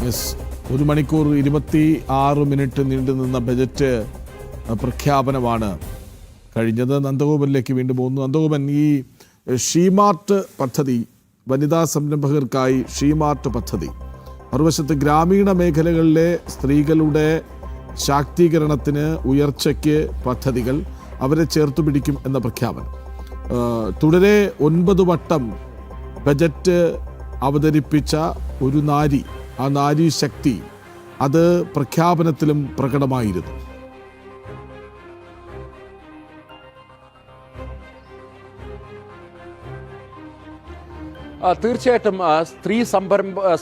Yes, 1 മണിക്കൂർ 26 minute നീണ്ടുനിന്ന budget പ്രഖ്യാപനമാണ് കഴിഞ്ഞത്. നന്ദഗോപനിലേക്ക് വീണ്ടും പോകുന്നു. നന്ദഗോപൻ, ഈ ഷീമാർട്ട് പദ്ധതി, വനിതാ സംരംഭകർക്കായി ഷീമാർട്ട് പദ്ധതി, മറുവശത്ത് ഗ്രാമീണ മേഖലകളിലെ സ്ത്രീകളുടെ ശാക്തീകരണത്തിന്, ഉയർച്ചയ്ക്ക് പദ്ധതികൾ, അവരെ ചേർത്തു പിടിക്കും എന്ന പ്രഖ്യാപനം. തുടരെ 9 വട്ടം ബജറ്റ് അവതരിപ്പിച്ച ഒരു നാരി, ആ നാരി ശക്തി അത് പ്രഖ്യാപനത്തിലും പ്രകടമായിരുന്നു. തീർച്ചയായിട്ടും സ്ത്രീ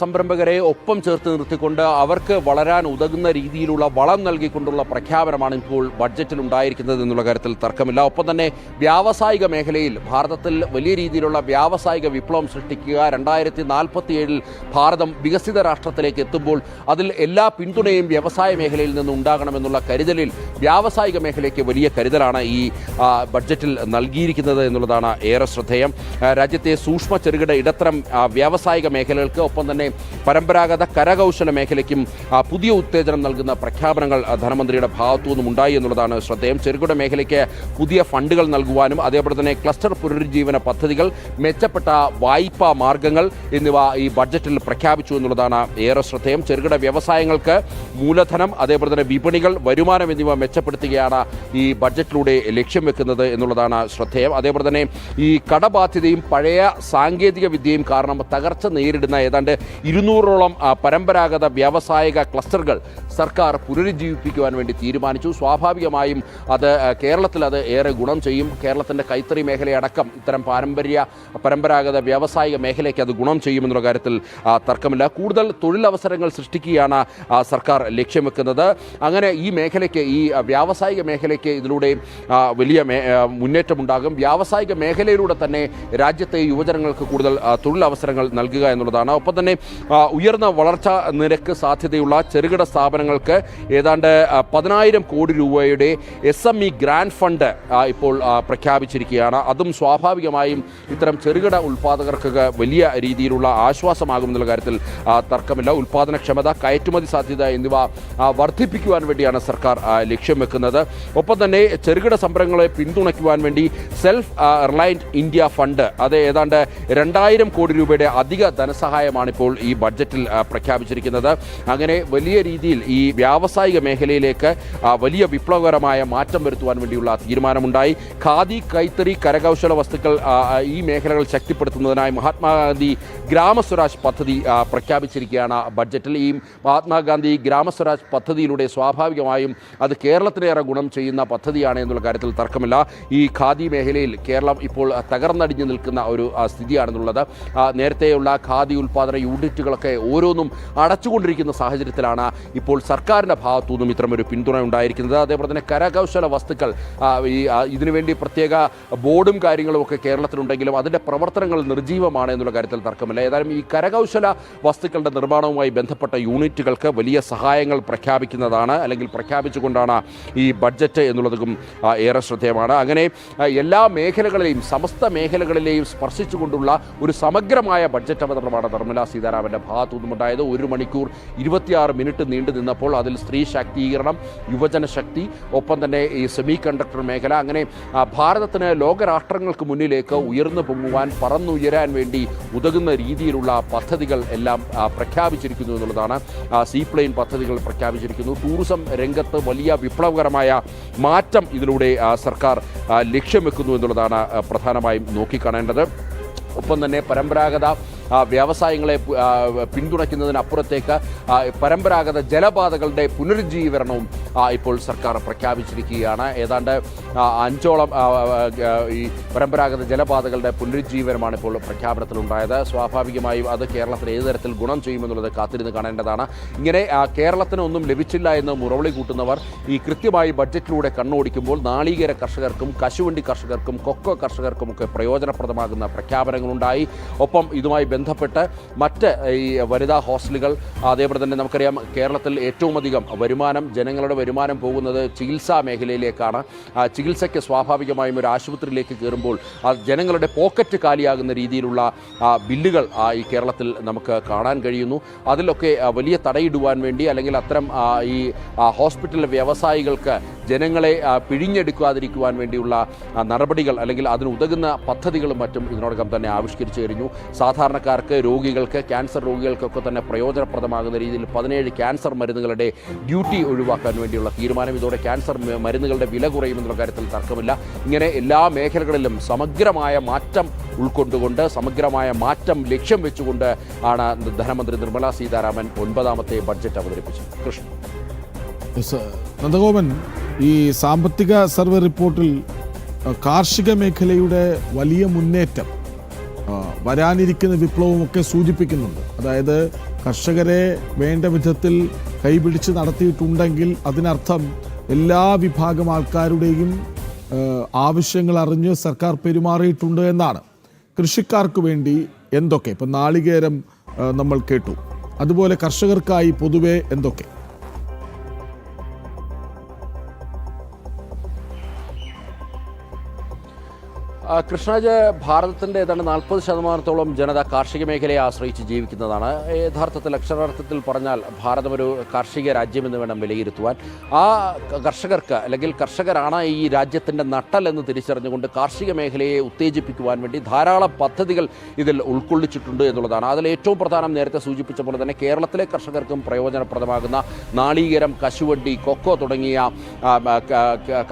സംരംഭകരെ ഒപ്പം ചേർത്ത് നിർത്തിക്കൊണ്ട് അവർക്ക് വളരാൻ ഉതകുന്ന രീതിയിലുള്ള വളം നൽകിക്കൊണ്ടുള്ള പ്രഖ്യാപനമാണ് ഇപ്പോൾ ബഡ്ജറ്റിൽ ഉണ്ടായിരിക്കുന്നത് എന്നുള്ള കാര്യത്തിൽ തർക്കമില്ല. ഒപ്പം തന്നെ വ്യാവസായിക മേഖലയിൽ ഭാരതത്തിൽ വലിയ രീതിയിലുള്ള വ്യാവസായിക വിപ്ലവം സൃഷ്ടിക്കുക, 2047 ഭാരതം വികസിത രാഷ്ട്രത്തിലേക്ക് എത്തുമ്പോൾ അതിൽ എല്ലാ പിന്തുണയും വ്യവസായ മേഖലയിൽ നിന്ന് ഉണ്ടാകണമെന്നുള്ള കരുതലിൽ വ്യാവസായിക മേഖലയ്ക്ക് വലിയ കരുതലാണ് ഈ ബഡ്ജറ്റിൽ നൽകിയിരിക്കുന്നത് എന്നുള്ളതാണ് ഏറെ ശ്രദ്ധേയം. രാജ്യത്തെ സൂക്ഷ്മ ചെറുകിട ഇടത്തരം വ്യാവസായിക മേഖലകൾക്ക്, ഒപ്പം തന്നെ പരമ്പരാഗത കരകൗശല മേഖലയ്ക്കും പുതിയ ഉത്തേജനം നൽകുന്ന പ്രഖ്യാപനങ്ങൾ ധനമന്ത്രിയുടെ ഭാഗത്തു നിന്നും ഉണ്ടായി എന്നുള്ളതാണ് ശ്രദ്ധേയം. ചെറുകിട മേഖലയ്ക്ക് പുതിയ ഫണ്ടുകൾ നൽകുവാനും അതേപോലെ തന്നെ ക്ലസ്റ്റർ പുനരുജ്ജീവന പദ്ധതികൾ, മെച്ചപ്പെട്ട വായ്പാ മാർഗങ്ങൾ എന്നിവ ഈ ബഡ്ജറ്റിൽ പ്രഖ്യാപിച്ചു എന്നുള്ളതാണ് ഏറെ ശ്രദ്ധേയം. ചെറുകിട വ്യവസായങ്ങൾക്ക് മൂലധനം, അതേപോലെ തന്നെ വിപണികൾ, വരുമാനം എന്നിവ മെച്ചപ്പെടുത്തുകയാണ് ഈ ബഡ്ജറ്റിലൂടെ ലക്ഷ്യം വെക്കുന്നത് എന്നുള്ളതാണ് ശ്രദ്ധേയം. അതേപോലെ തന്നെ ഈ കടബാധ്യതയും പഴയ സാങ്കേതിക വിദ്യയും കാരണം തകർച്ച നേരിടുന്ന ഏതാണ്ട് 200ഓളം പരമ്പരാഗത വ്യാവസായിക ക്ലസ്റ്ററുകൾ സർക്കാർ പുനരുജ്ജീവിപ്പിക്കുവാൻ വേണ്ടി തീരുമാനിച്ചു. സ്വാഭാവികമായും കേരളത്തിൽ അത് ഏറെ ഗുണം ചെയ്യും. കേരളത്തിൻ്റെ കൈത്തറി മേഖലയടക്കം ഇത്തരം പരമ്പരാഗത വ്യാവസായിക മേഖലയ്ക്ക് അത് ഗുണം ചെയ്യുമെന്നുള്ള കാര്യത്തിൽ തർക്കമില്ല. കൂടുതൽ തൊഴിലവസരങ്ങൾ സൃഷ്ടിക്കുകയാണ് സർക്കാർ ലക്ഷ്യം വെക്കുന്നത്. അങ്ങനെ ഈ മേഖലയ്ക്ക്, ഈ വ്യാവസായിക മേഖലയ്ക്ക് ഇതിലൂടെ വലിയ മുന്നേറ്റമുണ്ടാകും. വ്യാവസായിക മേഖലയിലൂടെ തന്നെ രാജ്യത്തെ യുവജനങ്ങൾക്ക് കൂടുതൽ തൊഴിലവസരങ്ങൾ നൽകുക എന്നുള്ളതാണ്. ഒപ്പം തന്നെ ഉയർന്ന വളർച്ചാ നിരക്ക് സാധ്യതയുള്ള ചെറുകിട സ്ഥാപനങ്ങൾക്ക് ഏതാണ്ട് 10,000 കോടി രൂപയുടെ SME ഗ്രാൻഡ് ഫണ്ട് ഇപ്പോൾ പ്രഖ്യാപിച്ചിരിക്കുകയാണ്. അതും സ്വാഭാവികമായും ഇത്തരം ചെറുകിട ഉൽപ്പാദകർക്ക് വലിയ രീതിയിലുള്ള ആശ്വാസമാകുമെന്നുള്ള കാര്യത്തിൽ തർക്കമില്ല. ഉൽപ്പാദനക്ഷമത, കയറ്റുമതി സാധ്യത എന്നിവ വർദ്ധിപ്പിക്കുവാൻ വേണ്ടിയാണ് സർക്കാർ ലക്ഷ്യം വെക്കുന്നത്. ഒപ്പം തന്നെ ചെറുകിട സംരംഭങ്ങളെ പിന്തുണയ്ക്കുവാൻ വേണ്ടി സെൽഫ് റിലയൻറ്റ് ഇന്ത്യ ഫണ്ട്, അത് ഏതാണ്ട് 2,000 കോടി രൂപയുടെ അധിക ധനസഹായമാണ് ഇപ്പോൾ ഈ ബഡ്ജറ്റിൽ പ്രഖ്യാപിച്ചിരിക്കുന്നത്. അങ്ങനെ വലിയ രീതിയിൽ ഈ വ്യാവസായിക മേഖലയിലേക്ക് വലിയ വിപ്ലവകരമായ മാറ്റം വരുത്തുവാൻ വേണ്ടിയുള്ള തീരുമാനമുണ്ടായി. ഖാദി, കൈത്തറി, കരകൗശല വസ്തുക്കൾ, ഈ മേഖലകൾ ശക്തിപ്പെടുത്തുന്നതിനായി മഹാത്മാഗാന്ധി ഗ്രാമസ്വരാജ് പദ്ധതി പ്രഖ്യാപിച്ചിരിക്കുകയാണ് ബഡ്ജറ്റിൽ. ഈ മഹാത്മാഗാന്ധി ഗ്രാമസ്വരാജ് പദ്ധതിയിലൂടെ സ്വാഭാവികമായും അത് കേരളത്തിനേറെ ഗുണം ചെയ്യുന്ന പദ്ധതിയാണ് എന്നുള്ള കാര്യത്തിൽ തർക്കമില്ല. ഈ ഖാദി മേഖലയിൽ കേരളം ഇപ്പോൾ തകർന്നടിഞ്ഞു നിൽക്കുന്ന ഒരു സ്ഥിതിയാണെന്നുള്ളത്. നേരത്തെയുള്ള ഖാദി ഉൽപ്പാദന യൂണിറ്റുകളൊക്കെ ഓരോന്നും അടച്ചുകൊണ്ടിരിക്കുന്ന സാഹചര്യത്തിലാണ് ഇപ്പോൾ സർക്കാരിൻ്റെ ഭാഗത്തു നിന്നും ഇത്തരമൊരു പിന്തുണ ഉണ്ടായിരിക്കുന്നത്. അതേപോലെ തന്നെ കരകൗശല വസ്തുക്കൾ, ഇതിനുവേണ്ടി പ്രത്യേക ബോർഡും കാര്യങ്ങളും ഒക്കെ കേരളത്തിലുണ്ടെങ്കിലും അതിൻ്റെ പ്രവർത്തനങ്ങൾ നിർജ്ജീവമാണ് എന്നുള്ള കാര്യത്തിൽ തർക്കമില്ല. ഏതായാലും ഈ കരകൗശല വസ്തുക്കളുടെ നിർമ്മാണവുമായി ബന്ധപ്പെട്ട യൂണിറ്റുകൾക്ക് വലിയ സഹായങ്ങൾ പ്രഖ്യാപിക്കുന്നതാണ്, അല്ലെങ്കിൽ പ്രഖ്യാപിച്ചുകൊണ്ടാണ് ഈ ബഡ്ജറ്റ് എന്നുള്ളതും ഏറെ ശ്രദ്ധേയമാണ്. അങ്ങനെ എല്ലാ മേഖലകളെയും, സമസ്ത മേഖലകളിലെയും സ്പർശിച്ചുകൊണ്ടുള്ള ഒരു സമഗ്രമായ ബഡ്ജറ്റ് അവതരണമാണ് നിർമ്മലാ സീതാരാമൻ്റെ ഭാഗത്തു നിന്നുണ്ടായത്. 1 മണിക്കൂർ 26 മിനിറ്റ് നീണ്ടു നിന്നപ്പോൾ അതിൽ സ്ത്രീ ശാക്തീകരണം, യുവജന ശക്തി, ഒപ്പം തന്നെ ഈ സെമി കണ്ടക്ടർ മേഖല, അങ്ങനെ ഭാരതത്തിന് ലോകരാഷ്ട്രങ്ങൾക്ക് മുന്നിലേക്ക് ഉയർന്നു പൊങ്ങുവാൻ, പറന്നുയരാൻ വേണ്ടി ഉതകുന്ന രീതിയിലുള്ള പദ്ധതികൾ എല്ലാം പ്രഖ്യാപിച്ചിരിക്കുന്നു എന്നുള്ളതാണ്. സീപ്ലെയിൻ പദ്ധതികൾ പ്രഖ്യാപിച്ചിരിക്കുന്നു. ടൂറിസം രംഗത്ത് വലിയ വിപ്ലവകരമായ മാറ്റം ഇതിലൂടെ സർക്കാർ ലക്ഷ്യം വെക്കുന്നു എന്നുള്ളതാണ് പ്രധാനമായും നോക്കിക്കാണേണ്ടത്. ഒപ്പം തന്നെ പരമ്പരാഗത വ്യവസായങ്ങളെ പിന്തുണയ്ക്കുന്നതിനപ്പുറത്തേക്ക് പരമ്പരാഗത ജലപാതകളുടെ പുനരുജ്ജീവനവും ഇപ്പോൾ സർക്കാർ പ്രഖ്യാപിച്ചിരിക്കുകയാണ്. ഏതാണ്ട് 5ഓളം ഈ പരമ്പരാഗത ജലപാതകളുടെ പുനരുജ്ജീവനമാണ് ഇപ്പോൾ പ്രഖ്യാപനത്തിലുണ്ടായത്. സ്വാഭാവികമായും അത് കേരളത്തിന് ഏത് തരത്തിൽ ഗുണം ചെയ്യുമെന്നുള്ളത് കാത്തിരുന്ന് കാണേണ്ടതാണ്. ഇങ്ങനെ കേരളത്തിന് ഒന്നും ലഭിച്ചില്ല എന്ന് മുറവിളി കൂട്ടുന്നവർ ഈ കൃത്യമായി ബഡ്ജറ്റിലൂടെ കണ്ണോടിക്കുമ്പോൾ നാളികേര കർഷകർക്കും, കശുവണ്ടി കർഷകർക്കും, കൊക്കോ കർഷകർക്കുമൊക്കെ പ്രയോജനപ്രദമാകുന്ന പ്രഖ്യാപനങ്ങളുണ്ടായി. ഒപ്പം ഇതുമായി ബന്ധപ്പെട്ട് മറ്റ് ഈ വനിതാ ഹോസ്റ്റലുകൾ, അതേപോലെ തന്നെ നമുക്കറിയാം കേരളത്തിൽ ഏറ്റവും അധികം വരുമാനം, ജനങ്ങളുടെ വരുമാനം പോകുന്നത് ചികിത്സാ മേഖലയിലേക്കാണ്. ചികിത്സയ്ക്ക് സ്വാഭാവികമായും ഒരു ആശുപത്രിയിലേക്ക് കയറുമ്പോൾ ജനങ്ങളുടെ പോക്കറ്റ് കാലിയാകുന്ന രീതിയിലുള്ള ബില്ലുകൾ ഈ കേരളത്തിൽ നമുക്ക് കാണാൻ കഴിയുന്നു. അതിലൊക്കെ വലിയ തടയിടുവാൻ വേണ്ടി അല്ലെങ്കിൽ അത്തരം ഈ ഹോസ്പിറ്റൽ വ്യവസായികൾക്ക് ജനങ്ങളെ പിഴിഞ്ഞെടുക്കാതിരിക്കുവാൻ വേണ്ടിയുള്ള നടപടികൾ അല്ലെങ്കിൽ അതിനുതകുന്ന പദ്ധതികളും മറ്റും ഇതിനോടകം തന്നെ ആവിഷ്കരിച്ചു കഴിഞ്ഞു. സാധാരണക്കാർക്ക്, രോഗികൾക്ക്, ക്യാൻസർ രോഗികൾക്കൊക്കെ തന്നെ പ്രയോജനപ്രദമാകുന്ന രീതിയിൽ 17 ക്യാൻസർ മരുന്നുകളുടെ ഡ്യൂട്ടി ഒഴിവാക്കാൻ വേണ്ടിയുള്ള തീരുമാനം. ഇതോടെ ക്യാൻസർ മരുന്നുകളുടെ വില കുറയുമെന്നുള്ള കാര്യത്തിൽ തർക്കമില്ല. ഇങ്ങനെ എല്ലാ മേഖലകളിലും സമഗ്രമായ മാറ്റം ഉൾക്കൊണ്ടുകൊണ്ട്, സമഗ്രമായ മാറ്റം ലക്ഷ്യം വെച്ചുകൊണ്ട് ആണ് ധനമന്ത്രി നിർമ്മലാ സീതാരാമൻ 9ാമത്തെ ബഡ്ജറ്റ് അവതരിപ്പിച്ചത്. കൃഷ്ണൻ. നന്ദഗോപൻ, ഈ സാമ്പത്തിക സർവേ റിപ്പോർട്ടിൽ കാർഷിക മേഖലയുടെ വലിയ മുന്നേറ്റം, വരാനിരിക്കുന്ന വിപ്ലവമൊക്കെ സൂചിപ്പിക്കുന്നുണ്ട്. അതായത് കർഷകരെ വേണ്ട വിധത്തിൽ കൈപിടിച്ച് നടത്തിയിട്ടുണ്ടെങ്കിൽ അതിനർത്ഥം എല്ലാ വിഭാഗം ആൾക്കാരുടെയും ആവശ്യങ്ങൾ അറിഞ്ഞ് സർക്കാർ പെരുമാറിയിട്ടുണ്ട് എന്നാണ്. കൃഷിക്കാർക്ക് വേണ്ടി എന്തൊക്കെ, ഇപ്പം നാളികേരം നമ്മൾ കേട്ടു, അതുപോലെ കർഷകർക്കായി പൊതുവെ എന്തൊക്കെ? കൃഷ്ണരാജ്, ഭാരതത്തിൻ്റെ ഏതാണ്ട് 40% ജനത കാർഷിക മേഖലയെ ആശ്രയിച്ച് ജീവിക്കുന്നതാണ്. യഥാർത്ഥത്തിൽ അക്ഷരാർത്ഥത്തിൽ പറഞ്ഞാൽ ഭാരതം ഒരു കാർഷിക രാജ്യമെന്ന് വേണം വിലയിരുത്തുവാൻ. ആ കർഷകർക്ക് അല്ലെങ്കിൽ കർഷകരാണ് ഈ രാജ്യത്തിൻ്റെ നട്ടൽ എന്ന് തിരിച്ചറിഞ്ഞുകൊണ്ട് കാർഷിക മേഖലയെ ഉത്തേജിപ്പിക്കുവാൻ വേണ്ടി ധാരാളം പദ്ധതികൾ ഇതിൽ ഉൾക്കൊള്ളിച്ചിട്ടുണ്ട് എന്നുള്ളതാണ്. അതിൽ ഏറ്റവും പ്രധാനം നേരത്തെ സൂചിപ്പിച്ച പോലെ തന്നെ കേരളത്തിലെ കർഷകർക്കും പ്രയോജനപ്രദമാകുന്ന നാളികേരം, കശുവണ്ടി, കൊക്കോ തുടങ്ങിയ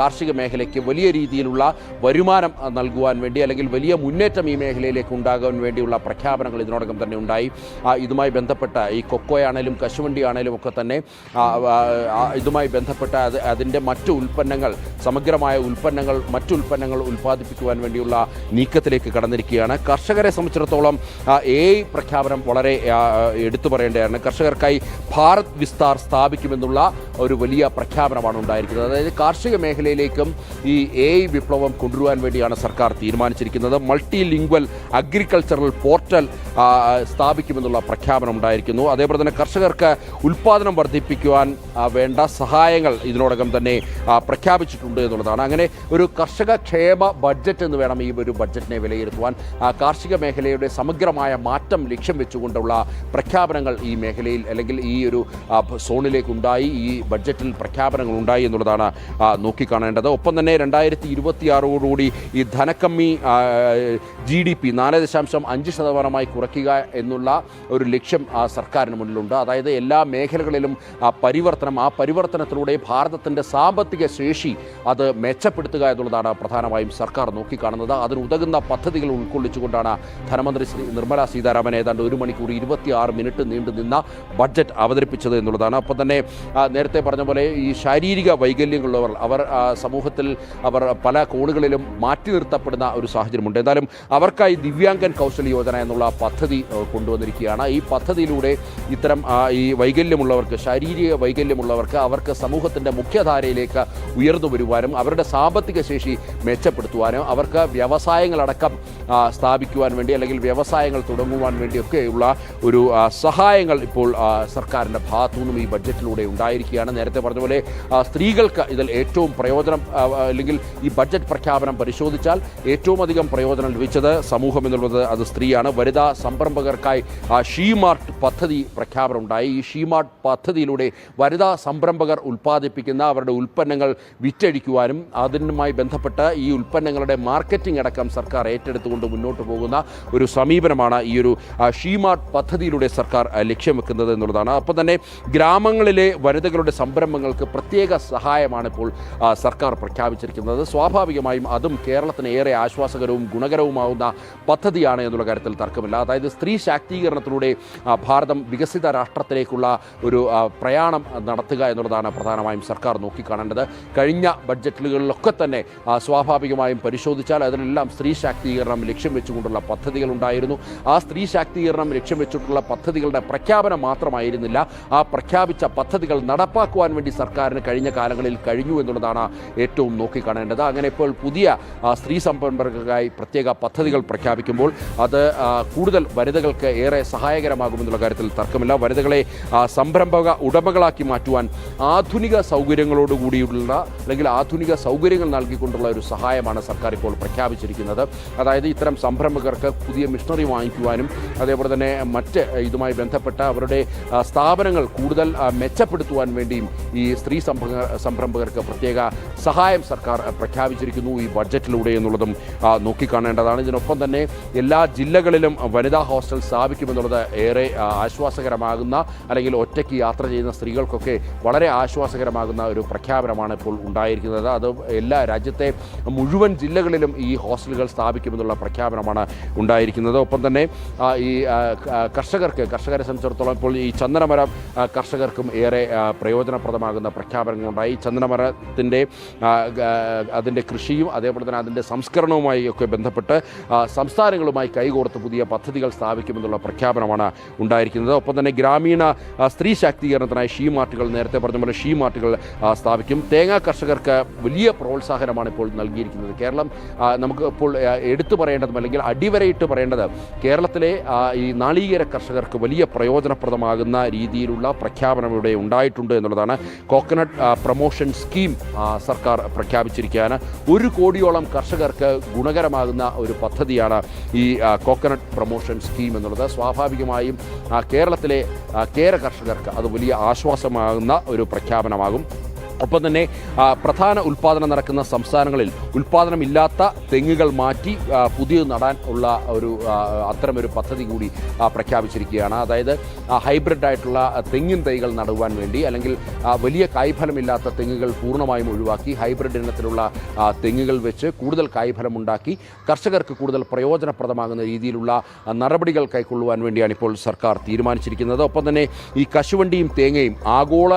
കാർഷിക മേഖലയ്ക്ക് വലിയ രീതിയിലുള്ള വരുമാനം നൽകുവാൻ വേണ്ടി അല്ലെങ്കിൽ വലിയ മുന്നേറ്റം ഈ മേഖലയിലേക്ക് ഉണ്ടാകാൻ വേണ്ടിയുള്ള പ്രഖ്യാപനങ്ങൾ ഇതിനോടകം തന്നെ ഉണ്ടായി. ഇതുമായി ബന്ധപ്പെട്ട ഈ കൊക്കോയാണേലും കശുവണ്ടിയാണേലും ഒക്കെ തന്നെ ഇതുമായി ബന്ധപ്പെട്ട അതിൻ്റെ മറ്റു ഉൽപ്പന്നങ്ങൾ, സമഗ്രമായ ഉൽപ്പന്നങ്ങൾ, മറ്റു ഉൽപ്പന്നങ്ങൾ ഉൽപ്പാദിപ്പിക്കുവാൻ വേണ്ടിയുള്ള നീക്കത്തിലേക്ക് കടന്നിരിക്കുകയാണ്. കർഷകരെ സംബന്ധിച്ചിടത്തോളം പ്രഖ്യാപനം വളരെ എടുത്തു പറയേണ്ടതാണ്. കർഷകർക്കായി ഭാരത് വിസ്താർ സ്ഥാപിക്കുമെന്നുള്ള ഒരു വലിയ പ്രഖ്യാപനമാണ് ഉണ്ടായിരിക്കുന്നത്. അതായത് കാർഷിക മേഖലയിലേക്കും ഈ വിപ്ലവം കൊണ്ടുവരുവാൻ വേണ്ടിയാണ് സർക്കാർ തീരുമാനിച്ചിരിക്കുന്നത്. മൾട്ടി ലിംഗ്വൽ അഗ്രികൾച്ചറൽ പോർട്ടൽ സ്ഥാപിക്കുമെന്നുള്ള പ്രഖ്യാപനം ഉണ്ടായിരിക്കുന്നു. അതേപോലെ തന്നെ കർഷകർക്ക് ഉൽപ്പാദനം വർദ്ധിപ്പിക്കുവാൻ വേണ്ട സഹായങ്ങൾ ഇതിനോടകം തന്നെ പ്രഖ്യാപിച്ചിട്ടുണ്ട് എന്നുള്ളതാണ്. അങ്ങനെ ഒരു കർഷക ക്ഷേമ ബഡ്ജറ്റ് എന്ന് വേണം ഈ ഒരു ബഡ്ജറ്റിനെ വിലയിരുത്തുവാൻ. കാർഷിക മേഖലയുടെ സമഗ്രമായ മാറ്റം ലക്ഷ്യം വെച്ചുകൊണ്ടുള്ള പ്രഖ്യാപനങ്ങൾ ഈ മേഖലയിൽ അല്ലെങ്കിൽ ഈ ഒരു സോണിലേക്ക് ഉണ്ടായി, ഈ ബഡ്ജറ്റിൽ പ്രഖ്യാപനങ്ങൾ ഉണ്ടായി എന്നുള്ളതാണ് നോക്കിക്കാണേണ്ടത്. ഒപ്പം തന്നെ 2026 ഈ ധനക്കമ്മി GDP 4.5% കുറയ്ക്കുക എന്നുള്ള ഒരു ലക്ഷ്യം സർക്കാരിന് മുന്നിലുണ്ട്. അതായത് എല്ലാ മേഖലകളിലും പരിവർത്തനം, ആ പരിവർത്തനത്തിലൂടെ ഭാരതത്തിൻ്റെ സാമ്പത്തിക ശേഷി അത് മെച്ചപ്പെടുത്തുക എന്നുള്ളതാണ് പ്രധാനമായും സർക്കാർ നോക്കിക്കാണുന്നത്. അതിനുതകുന്ന പദ്ധതികൾ ഉൾക്കൊള്ളിച്ചുകൊണ്ടാണ് ധനമന്ത്രി നിർമ്മലാ സീതാരാമൻ ഏതാണ്ട് 1 മണിക്കൂർ 26 മിനിറ്റ് നീണ്ടു നിന്ന ബഡ്ജറ്റ് അവതരിപ്പിച്ചത് എന്നുള്ളതാണ്. അപ്പോൾ തന്നെ നേരത്തെ പറഞ്ഞ പോലെ ഈ ശാരീരിക വൈകല്യങ്ങളുള്ളവർ സമൂഹത്തിൽ പല കോണുകളിലും മാറ്റി നിർത്തപ്പെടുന്ന ഒരു സാഹചര്യമുണ്ട്. എന്തായാലും അവർക്കായി ദിവ്യാംഗൻ കൗശൽ യോജന എന്നുള്ള പദ്ധതി കൊണ്ടുവന്നിരിക്കുകയാണ്. ഈ പദ്ധതിയിലൂടെ ഇത്തരം ഈ വൈകല്യമുള്ളവർക്ക്, ശാരീരിക വൈകല്യമുള്ളവർക്ക് അവർക്ക് സമൂഹത്തിൻ്റെ മുഖ്യധാരയിലേക്ക് ഉയർന്നു വരുവാനും അവരുടെ സാമ്പത്തിക ശേഷി മെച്ചപ്പെടുത്തുവാനും അവർക്ക് വ്യവസായങ്ങളടക്കം സ്ഥാപിക്കുവാൻ വേണ്ടി അല്ലെങ്കിൽ വ്യവസായങ്ങൾ തുടങ്ങുവാൻ വേണ്ടിയൊക്കെയുള്ള ഒരു സഹായങ്ങൾ ഇപ്പോൾ സർക്കാരിൻ്റെ ഭാഗത്തു നിന്നും ഈ ബഡ്ജറ്റിലൂടെ ഉണ്ടായിരിക്കുകയാണ്. നേരത്തെ പറഞ്ഞ പോലെ സ്ത്രീകൾക്ക് ഇതിൽ ഏറ്റവും പ്രയോജനം അല്ലെങ്കിൽ ഈ ബഡ്ജറ്റ് പ്രഖ്യാപനം പരിശോധിച്ചാൽ ഏറ്റവും അധികം പ്രയോജനം ലഭിച്ചത് സമൂഹം എന്നുള്ളത് അത് സ്ത്രീയാണ്. വനിതാ സംരംഭകർക്കായി ഷീമാർട്ട് പദ്ധതി പ്രഖ്യാപനം ഉണ്ടായി. ഈ ഷീമാർട്ട് പദ്ധതിയിലൂടെ വനിതാ സംരംഭകർ ഉൽപ്പാദിപ്പിക്കുന്ന അവരുടെ ഉൽപ്പന്നങ്ങൾ വിറ്റഴിക്കുവാനും അതിനുമായി ബന്ധപ്പെട്ട് ഈ ഉൽപ്പന്നങ്ങളുടെ മാർക്കറ്റിംഗ് അടക്കം സർക്കാർ ഏറ്റെടുത്തുകൊണ്ട് മുന്നോട്ട് പോകുന്ന ഒരു സമീപനമാണ് ഈ ഒരു ഷീമാർട്ട് പദ്ധതിയിലൂടെ സർക്കാർ ലക്ഷ്യം വെക്കുന്നത് എന്നുള്ളതാണ്. അപ്പോൾ തന്നെ ഗ്രാമങ്ങളിലെ വനിതകളുടെ സംരംഭങ്ങൾക്ക് പ്രത്യേക സഹായമാണ് ഇപ്പോൾ സർക്കാർ പ്രഖ്യാപിച്ചിരിക്കുന്നത്. സ്വാഭാവികമായും അതും കേരളത്തിന് ഏറെ ആശ്വാസകരവും ഗുണകരവുമാവുന്ന പദ്ധതിയാണ് എന്നുള്ള കാര്യത്തിൽ തർക്കമില്ല. അതായത് സ്ത്രീ ശാക്തീകരണത്തിലൂടെ ഭാരതം വികസിത രാഷ്ട്രത്തിലേക്കുള്ള ഒരു പ്രയാണം നടത്തുക എന്നുള്ളതാണ് പ്രധാനമായും സർക്കാർ നോക്കിക്കാണേണ്ടത്. കഴിഞ്ഞ ബഡ്ജറ്റുകളിലൊക്കെ തന്നെ സ്വാഭാവികമായും പരിശോധിച്ചാൽ അതിലെല്ലാം സ്ത്രീ ശാക്തീകരണം ലക്ഷ്യം വെച്ചുകൊണ്ടുള്ള പദ്ധതികൾ ഉണ്ടായിരുന്നു. ആ സ്ത്രീ ശാക്തീകരണം ലക്ഷ്യം വെച്ചിട്ടുള്ള പദ്ധതികളുടെ പ്രഖ്യാപനം മാത്രമായിരുന്നില്ല, ആ പ്രഖ്യാപിച്ച പദ്ധതികൾ നടപ്പാക്കുവാൻ വേണ്ടി സർക്കാരിന് കഴിഞ്ഞ കാലങ്ങളിൽ കഴിഞ്ഞു എന്നുള്ളതാണ് ഏറ്റവും നോക്കിക്കാണേണ്ടത്. അങ്ങനെ ഇപ്പോൾ പുതിയ സ്ത്രീ സംരംഭകർക്കായി പ്രത്യേക പദ്ധതികൾ പ്രഖ്യാപിക്കുമ്പോൾ അത് കൂടുതൽ വനിതകൾക്ക് ഏറെ സഹായകരമാകുമെന്നുള്ള കാര്യത്തിൽ തർക്കമില്ല. വനിതകളെ സംരംഭക ഉടമകളാക്കി മാറ്റുവാൻ ആധുനിക സൗകര്യങ്ങളോടുകൂടിയുള്ള അല്ലെങ്കിൽ ആധുനിക സൗകര്യങ്ങൾ നൽകിക്കൊണ്ടുള്ള ഒരു സഹായമാണ് സർക്കാർ ഇപ്പോൾ പ്രഖ്യാപിച്ചിരിക്കുന്നത്. അതായത് ഇത്തരം സംരംഭകർക്ക് പുതിയ മിഷനറി വാങ്ങിക്കുവാനും അതേപോലെ തന്നെ മറ്റ് ഇതുമായി ബന്ധപ്പെട്ട അവരുടെ സ്ഥാപനങ്ങൾ കൂടുതൽ മെച്ചപ്പെടുത്തുവാൻ വേണ്ടിയും ഈ സ്ത്രീ സംരംഭകർക്ക് പ്രത്യേക സഹായം സർക്കാർ പ്രഖ്യാപിച്ചിരിക്കുന്നു ഈ ബഡ്ജറ്റിലൂടെ എന്നുള്ളതും നോക്കിക്കാണേണ്ടതാണ്. ഇതിനൊപ്പം തന്നെ എല്ലാ ജില്ലകളിലും വനിതാ ഹോസ്റ്റൽ സ്ഥാപിക്കുമെന്നുള്ളത് ഏറെ ആശ്വാസകരമാകുന്ന അല്ലെങ്കിൽ ഒറ്റയ്ക്ക് യാത്ര ചെയ്യുന്ന സ്ത്രീകൾക്കൊക്കെ വളരെ ആശ്വാസകരമാകുന്ന ഒരു പ്രഖ്യാപനമാണ് ഇപ്പോൾ ഉണ്ടായിരിക്കുന്നത്. അത് എല്ലാ രാജ്യത്തെ മുഴുവൻ ജില്ലകളിലും ഈ ഹോസ്റ്റലുകൾ സ്ഥാപിക്കുമെന്നുള്ള പ്രഖ്യാപനമാണ് ഉണ്ടായിരിക്കുന്നത്. ഒപ്പം തന്നെ ഈ കർഷകരെ സംബന്ധിച്ചിടത്തോളം ഇപ്പോൾ ഈ ചന്ദനമരം കർഷകർക്കും ഏറെ പ്രയോജനപ്രദമാകുന്ന പ്രഖ്യാപനങ്ങളുണ്ടായി. ചന്ദനമരത്തിൻ്റെ അതിൻ്റെ കൃഷിയും അതേപോലെ തന്നെ അതിൻ്റെ സംസ്കരണവുമായി ഒക്കെ ബന്ധപ്പെട്ട് സംസ്ഥാനങ്ങളുമായി കൈകോർത്ത് പുതിയ പദ്ധതികൾ സ്ഥാപിക്കുമെന്നുള്ള പ്രഖ്യാപനമാണ് ഉണ്ടായിരിക്കുന്നത്. ഒപ്പം തന്നെ ഗ്രാമീണ സ്ത്രീ ശാക്തീകരണത്തിനായി ഷീ മാർട്ടുകൾ, നേരത്തെ പറഞ്ഞ പോലെ ഷീ മാർട്ടുകൾ സ്ഥാപിക്കും. തേങ്ങാ കർഷകർക്ക് വലിയ പ്രോത്സാഹനമാണ് ഇപ്പോൾ നൽകിയിരിക്കുന്നത്. കേരളം നമുക്ക് ഇപ്പോൾ എടുത്തു പറയേണ്ടതും അല്ലെങ്കിൽ അടിവരയിട്ട് പറയേണ്ടത് കേരളത്തിലെ ഈ നാളികേര കർഷകർക്ക് വലിയ പ്രയോജനപ്രദമാകുന്ന രീതിയിലുള്ള പ്രഖ്യാപനം ഇവിടെ ഉണ്ടായിട്ടുണ്ട് എന്നുള്ളതാണ്. കോക്കനട്ട് പ്രൊമോഷൻ സ്കീം സർക്കാർ പ്രഖ്യാപിച്ചിരിക്കുകയാണ്. 1 കോടിയോളം കർഷകർക്ക് ഗുണകരമാകുന്ന ഒരു പദ്ധതിയാണ് ഈ കോക്കനട്ട് പ്രൊമോഷൻ സ്കീം എന്നുള്ളത്. സ്വാഭാവികമായും കേരളത്തിലെ കേര കർഷകർക്ക് അത് വലിയ ആശ്വാസമാകുന്ന ഒരു പ്രഖ്യാപനമാകും. ഒപ്പം തന്നെ പ്രധാന ഉൽപ്പാദനം നടക്കുന്ന സംസ്ഥാനങ്ങളിൽ ഉൽപ്പാദനമില്ലാത്ത തെങ്ങുകൾ മാറ്റി പുതിയത് നടാൻ ഉള്ള ഒരു അത്തരമൊരു പദ്ധതി കൂടി പ്രഖ്യാപിച്ചിരിക്കുകയാണ്. അതായത് ഹൈബ്രിഡ് ആയിട്ടുള്ള തെങ്ങിൻ തൈകൾ നടുവാൻ വേണ്ടി അല്ലെങ്കിൽ വലിയ കായ്ഫലമില്ലാത്ത തെങ്ങുകൾ പൂർണ്ണമായും ഒഴിവാക്കി ഹൈബ്രിഡ് ഇനത്തിലുള്ള തെങ്ങുകൾ വെച്ച് കൂടുതൽ കായ്ഫലമുണ്ടാക്കി കർഷകർക്ക് കൂടുതൽ പ്രയോജനപ്രദമാകുന്ന രീതിയിലുള്ള നടപടികൾ കൈക്കൊള്ളുവാൻ വേണ്ടിയാണ് ഇപ്പോൾ സർക്കാർ തീരുമാനിച്ചിരിക്കുന്നത്. ഒപ്പം തന്നെ ഈ കശുവണ്ടിയും തേങ്ങയും ആഗോള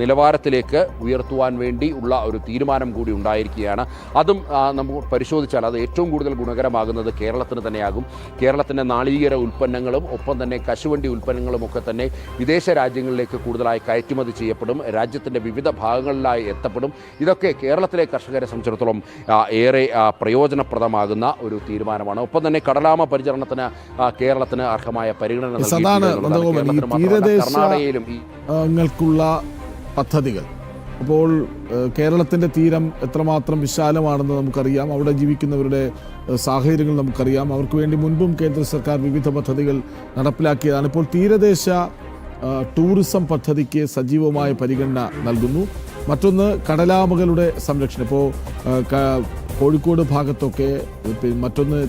നിലവാരത്തിലേക്ക് ഉയർത്തുവാൻ വേണ്ടി ഉള്ള ഒരു തീരുമാനം കൂടി ഉണ്ടായിരിക്കുകയാണ്. അതും നമുക്ക് പരിശോധിച്ചാൽ അത് ഏറ്റവും കൂടുതൽ ഗുണകരമാകുന്നത് കേരളത്തിന് തന്നെയാകും. കേരളത്തിൻ്റെ നാളികേര ഉൽപ്പന്നങ്ങളും ഒപ്പം തന്നെ കശുവണ്ടി ഉൽപ്പന്നങ്ങളും ഒക്കെ തന്നെ വിദേശ രാജ്യങ്ങളിലേക്ക് കൂടുതലായി കയറ്റുമതി ചെയ്യപ്പെടും, രാജ്യത്തിൻ്റെ വിവിധ ഭാഗങ്ങളിലായി എത്തപ്പെടും. ഇതൊക്കെ കേരളത്തിലെ കർഷകരെ സംബന്ധിച്ചിടത്തോളം ഏറെ പ്രയോജനപ്രദമാകുന്ന ഒരു തീരുമാനമാണ്. ഒപ്പം തന്നെ കടലാമ പരിചരണത്തിന് കേരളത്തിന് അർഹമായ പരിഗണന കർണാടകയിലും പദ്ധതികൾ. അപ്പോൾ കേരളത്തിൻ്റെ തീരം എത്രമാത്രം വിശാലമാണെന്ന് നമുക്കറിയാം. അവിടെ ജീവിക്കുന്നവരുടെ സാഹചര്യങ്ങൾ നമുക്കറിയാം. അവർക്ക് വേണ്ടി മുൻപും കേന്ദ്ര സർക്കാർ വിവിധ പദ്ധതികൾ നടപ്പിലാക്കിയതാണ്. ഇപ്പോൾ തീരദേശ ടൂറിസം പദ്ധതിക്ക് സജീവമായ പരിഗണന നൽകുന്നു. മറ്റൊന്ന് കടലാമകളുടെ സംരക്ഷണം. ഇപ്പോൾ കോഴിക്കോട് ഭാഗത്തൊക്കെ, മറ്റൊന്ന്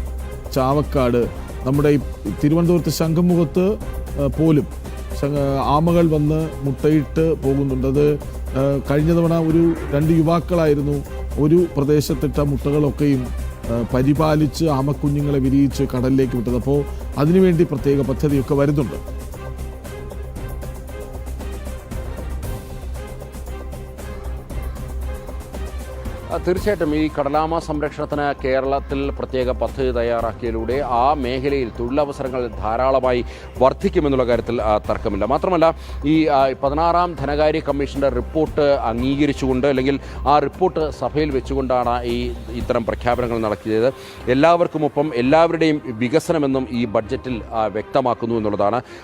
ചാവക്കാട്, നമ്മുടെ ഈ തിരുവനന്തപുരത്ത് ശംഖുമുഖത്ത് പോലും ആമകൾ വന്ന് മുട്ടയിട്ട് പോകുന്നുണ്ട്. അത് കഴിഞ്ഞ തവണ 2 യുവാക്കളായിരുന്നു ഒരു പ്രദേശത്തിട്ട മുട്ടകളൊക്കെയും പരിപാലിച്ച് ആമക്കുഞ്ഞുങ്ങളെ വിരിയിച്ച് കടലിലേക്ക് വിട്ടത്. അപ്പോൾ അതിനുവേണ്ടി പ്രത്യേക പദ്ധതിയൊക്കെ വരുന്നുണ്ട്. തീർച്ചയായിട്ടും ഈ കടലാമ സംരക്ഷണത്തിന് കേരളത്തിൽ പ്രത്യേക പദ്ധതി തയ്യാറാക്കിയതിലൂടെ ആ മേഖലയിൽ തൊഴിലവസരങ്ങൾ ധാരാളമായി വർദ്ധിക്കുമെന്നുള്ള കാര്യത്തിൽ തർക്കമില്ല. മാത്രമല്ല ഈ 16ാം ധനകാര്യ കമ്മീഷൻ്റെ റിപ്പോർട്ട് അംഗീകരിച്ചുകൊണ്ട് അല്ലെങ്കിൽ ആ റിപ്പോർട്ട് സഭയിൽ വെച്ചുകൊണ്ടാണ് ഇത്തരം പ്രഖ്യാപനങ്ങൾ നടത്തിയത്. എല്ലാവർക്കുമൊപ്പം എല്ലാവരുടെയും വികസനമെന്നും ഈ ബഡ്ജറ്റിൽ വ്യക്തമാക്കുന്നു എന്നുള്ളതാണ്.